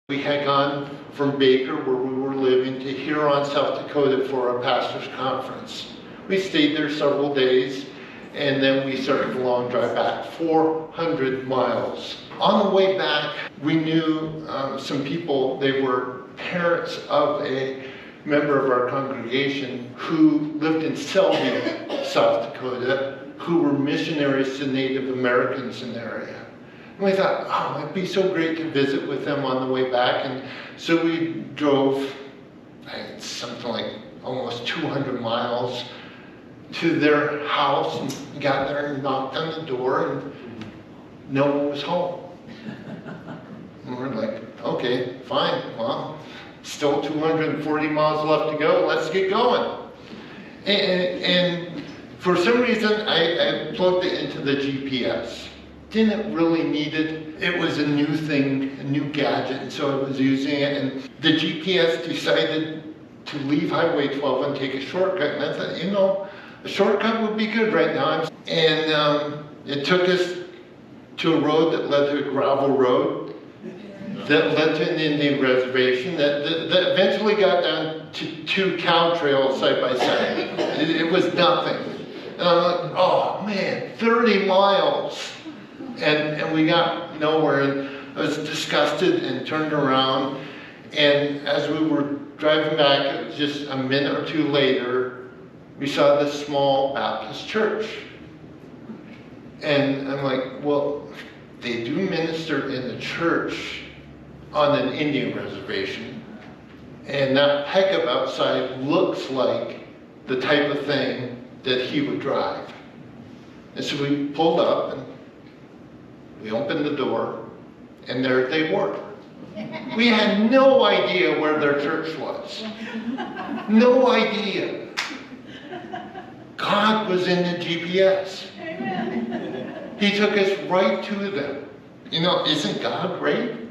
We had gone from Baker, where we were living, to Huron, South Dakota for a pastor's conference. We stayed there several days, and then we started the long drive back, 400 miles. On the way back, we knew some people. They were parents of a member of our congregation who lived in Selby, South Dakota, who were missionaries to Native Americans in the area. And we thought, oh, it'd be so great to visit with them on the way back. And so we drove something like almost 200 miles to their house, and got there and knocked on the door, and no one was home. And we're like, okay, fine, well, still 240 miles left to go, let's get going. And for some reason, I plugged it into the GPS. Didn't really need it. It was a new thing, a new gadget, and so I was using it, and the GPS decided to leave Highway 12 and take a shortcut, and I thought, you know, a shortcut would be good right now. And it took us to a road that led to a gravel road that led to an Indian reservation that eventually got down to 2 cow trails side by side. It was nothing. And I'm like, oh man, 30 miles. And we got nowhere, and I was disgusted and turned around. And as we were driving back, it was just a minute or two later, we saw this small Baptist church. And I'm like, well, they do minister in the church on an Indian reservation, and that pickup outside looks like the type of thing that he would drive. And so we pulled up, and we opened the door, and there they were. We had no idea where their church was. No idea. God was in the GPS. Amen. He took us right to them. You know, isn't God great?